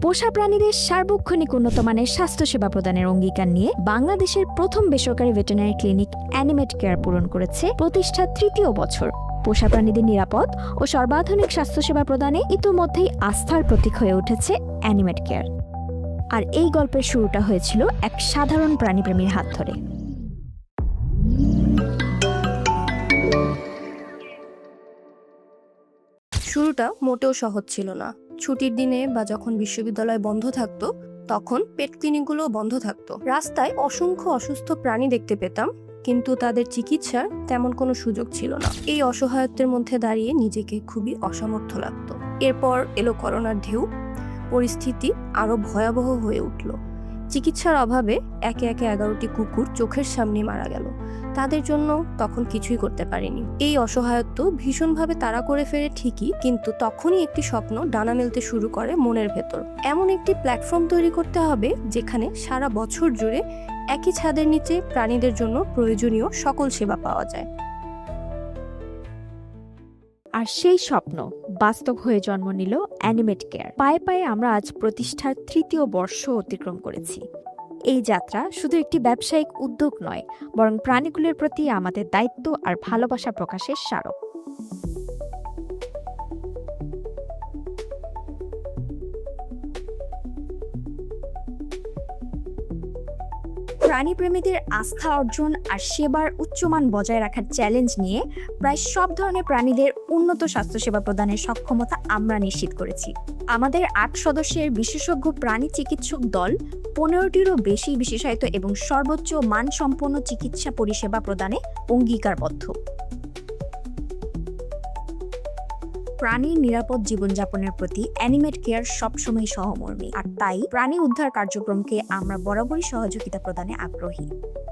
পোষা প্রাণীদের সার্বক্ষণিক উন্নত মানের স্বাস্থ্যসেবা প্রদানের অঙ্গীকার নিয়ে বাংলাদেশের প্রথম বেসরকারি ভেটেরিনারি ক্লিনিক অ্যানিমেট কেয়ার পূরণ করেছে প্রতিষ্ঠার ৩য় বছর। পোষা প্রাণীদের নিরাপদ ও সর্বাধুনিক স্বাস্থ্যসেবা প্রদানে ইতিমধ্যেই আস্থার প্রতীক হয়ে উঠেছে অ্যানিমেট কেয়ার। আর এই গল্পের শুরুটা হয়েছিল এক সাধারণ প্রাণীপ্রেমীর হাত ধরে। শুরুটা মোটেও সহজ ছিল না। ছুটির দিনে বা যখন বিশ্ববিদ্যালয় বন্ধ থাকতো তখন পেট ক্লিনিকগুলো বন্ধ থাকতো। রাস্তায় অসংখ্য অসুস্থ প্রাণী দেখতে পেতাম, কিন্তু তাদের চিকিৎসার তেমন কোনো সুযোগ ছিল না। এই অসহায়ত্বের মধ্যে দাঁড়িয়ে নিজেকে খুবই অসমর্থ লাগতো। এরপর এলো করোনার ঢেউ। পরিস্থিতি আরো ভয়াবহ হয়ে উঠল। চিকিৎসার অভাবে একে একে 11টি কুকুর চোখের সামনে মারা গেল। তাদের জন্য তখন কিছুই করতে পারিনি। এই অসহায়ত্ব ভীষণভাবে তাড়া করে ফেরে ঠিকই, কিন্তু তখনই একটি স্বপ্ন ডানা মেলতে শুরু করে মনের ভেতর। এমন একটি প্ল্যাটফর্ম তৈরি করতে হবে যেখানে সারা বছর জুড়ে একই ছাদের নিচে প্রাণীদের জন্য প্রয়োজনীয় সকল সেবা পাওয়া যায়। আর সেই স্বপ্ন বাস্তব হয়ে জন্ম নিল অ্যানিমেট কেয়ার। পায়ে পায়ে আমরা আজ প্রতিষ্ঠার ৩য় বর্ষ অতিক্রম করেছি। এই যাত্রা শুধু একটি ব্যবসায়িক উদ্যোগ নয়, বরং প্রাণীগুলোর প্রতি আমাদের দায়িত্ব আর ভালোবাসা প্রকাশের স্মারক। প্রাণীপ্রেমীদের আস্থা অর্জন আর সেবার উচ্চমান বজায় রাখার চ্যালেঞ্জ নিয়ে প্রায় সব ধরনের প্রাণীদের উন্নত স্বাস্থ্যসেবা প্রদানের সক্ষমতা আমরা নিশ্চিত করেছি। আমাদের ৮ সদস্যের বিশেষজ্ঞ প্রাণী চিকিৎসক দল 15টিরও বেশি বিশেষায়িত এবং সর্বোচ্চ মানসম্পন্ন চিকিৎসা পরিষেবা প্রদানে অঙ্গীকারবদ্ধ। প্রাণীর নিরাপদ জীবনযাপনের প্রতি অ্যানিমেট কেয়ার সবসময় সহমর্মী, আর তাই প্রাণী উদ্ধার কার্যক্রমকে আমরা বরাবরই সহযোগিতা প্রদানে আগ্রহী।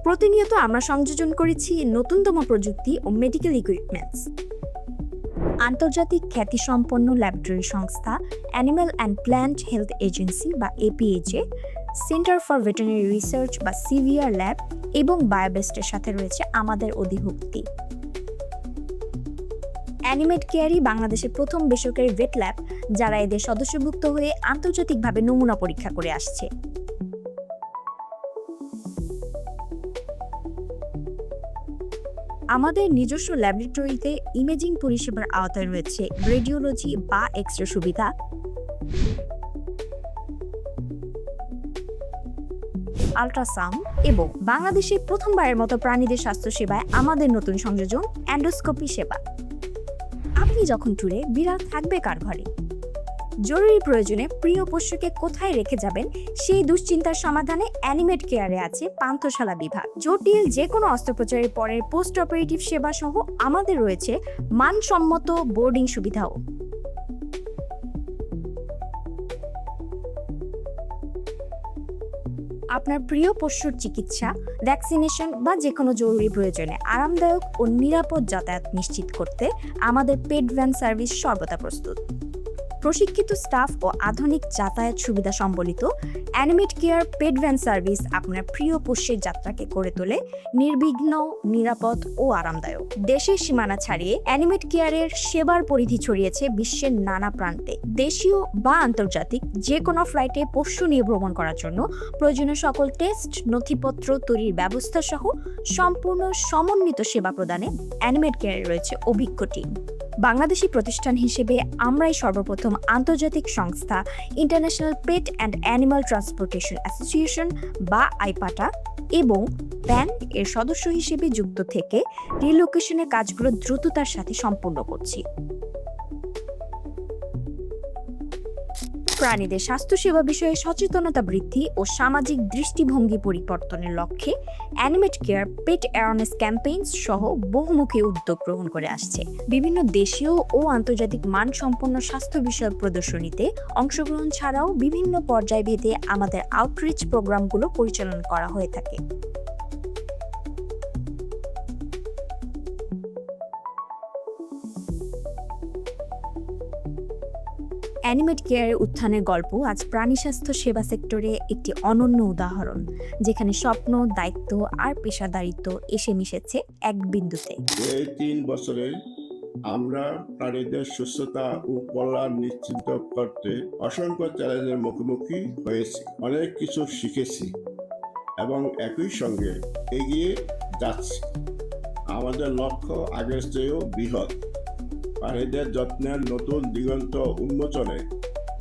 প্রতিনিয়ত আমরা সংযোজন করেছি নতুনতম প্রযুক্তি ও মেডিকেল ইকুইপমেন্টস। আন্তর্জাতিক খ্যাতিসম্পন্ন ল্যাবরেটরি সংস্থা animal and plant health agency বা APHA, centre for veterinary research বা CVR ল্যাব এবং বায়োবেস্টের সাথে রয়েছে আমাদের অধিভুক্তি। অ্যানিমেট কেয়ারই বাংলাদেশের প্রথম বেসরকারি ভেট ল্যাব যারা এদের সদস্যভুক্ত হয়ে আন্তর্জাতিকভাবে নমুনা পরীক্ষা করে আসছে। আমাদের নিজস্ব ল্যাবরেটরিতে ইমেজিং পরিষেবার আওতায় রয়েছে রেডিওলজি বা এক্স-রে সুবিধা, আল্ট্রাসাউন্ড এবং বাংলাদেশে প্রথমবারের মতো প্রাণীদের স্বাস্থ্যসেবায় আমাদের নতুন সংযোজন এন্ডোস্কোপি সেবা। আপনি যখন ট্যুরে, বিড়াল থাকবে কার ঘরে? জরুরি প্রয়োজনে প্রিয় পোষ্যকে কোথায় রেখে যাবেন সেই দুশ্চিন্তার সমাধানে অ্যানিমেট কেয়ারে আছে পান্থশালা বিভাগ। জটিল যে কোনো অস্ত্রোপচারের পরের পোস্ট অপারেটিভ সেবা সহ আমাদের রয়েছে মানসম্মত বোর্ডিং সুবিধাও। আপনার প্রিয় পশুর চিকিৎসা, ভ্যাকসিনেশন বা যে কোনো জরুরি প্রয়োজনে আরামদায়ক ও নিরাপদ যাতায়াত নিশ্চিত করতে আমাদের পেট ভ্যান সার্ভিস সর্বদা প্রস্তুত। প্রশিক্ষিত স্টাফ ও আধুনিক যাতায়াত সুবিধা সম্বলিত অ্যানিমেট কেয়ার পেট ভ্যান সার্ভিস আপনার প্রিয় পোষ্যের যাত্রাকে করে তোলে নির্বিঘ্ন, নিরাপদ ও আরামদায়ক। দেশের সীমানা ছাড়িয়ে অ্যানিমেট কেয়ারের সেবার পরিধি ছড়িয়েছে বিশ্বের নানা প্রান্তে। দেশীয় বা আন্তর্জাতিক যে কোনো ফ্লাইটে পোষ্য নিয়ে ভ্রমণ করার জন্য প্রয়োজনীয় সকল টেস্ট, নথিপত্র তৈরির ব্যবস্থা সহ সম্পূর্ণ সমন্বিত সেবা প্রদানে অ্যানিমেট কেয়ারে রয়েছে অভিজ্ঞ টিম। বাংলাদেশি প্রতিষ্ঠান হিসেবে আমরাই সর্বপ্রথম আন্তর্জাতিক সংস্থা international pet and animal transportation association বা আইপাটা এবং প্যান এর সদস্য হিসেবে যুক্ত থেকে রিলোকেশনের কাজগুলো দ্রুততার সাথে সম্পূর্ণ করছি। প্রাণীদের স্বাস্থ্যসেবা বিষয়ে সচেতনতা বৃদ্ধি ও সামাজিক দৃষ্টিভঙ্গি পরিবর্তনের লক্ষ্যে অ্যানিমেট কেয়ার পেট অ্যাওয়ারনেস ক্যাম্পেইনস সহ বহুমুখী উদ্যোগ গ্রহণ করে আসছে। বিভিন্ন দেশীয় ও আন্তর্জাতিক মানসম্পন্ন স্বাস্থ্য বিষয়ক প্রদর্শনীতে অংশগ্রহণ ছাড়াও বিভিন্ন পর্যায়ভেদে আমাদের আউটরিচ প্রোগ্রামগুলো পরিচালনা করা হয়ে থাকে। অ্যানিমেট কেয়ারের উত্থানের গল্প আজ প্রাণী স্বাস্থ্য সেবা সেক্টরে একটি অনন্য উদাহরণ, যেখানে স্বপ্ন, দায়িত্ব আর পেশাদারিত্ব এসে মিশেছে এক বিন্দুতে। এই 3 বছরে আমরা প্রাণীদের সুস্থতা ও কল্যাণ নিশ্চিত করতে অসংখ্য চ্যালেঞ্জের মুখোমুখি হয়েছি, অনেক কিছু শিখেছি এবং একই সঙ্গে এগিয়ে যাচ্ছি। আমাদের লক্ষ্য আগের চেয়েও বৃহৎ, প্রাণীদের যত্নের নতুন দিগন্ত উন্মোচনে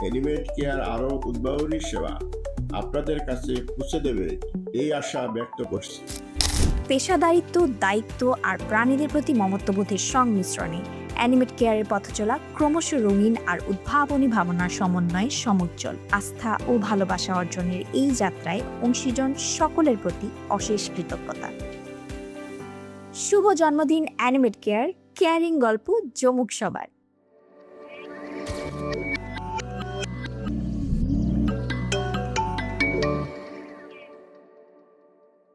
অ্যানিমেট কেয়ার আরও উদ্ভাবনী সেবা আপনাদের কাছে পৌঁছে দেবে এই আশা ব্যক্ত করছি। পেশাদারিত্ব, দায়িত্ব আর প্রাণীদের প্রতি মমত্ববোধের সংমিশ্রণে অ্যানিমেট কেয়ারের পথ চলা ক্রমশ রঙিন আর উদ্ভাবনী ভাবনার সমন্বয়ে সমুজ্জ্বল। আস্থা ও ভালোবাসা অর্জনের এই যাত্রায় অংশীজন সকলের প্রতি অশেষ কৃতজ্ঞতা। শুভ জন্মদিন অ্যানিমেট কেয়ার, কেয়ারিং গল্প জমুক সবার।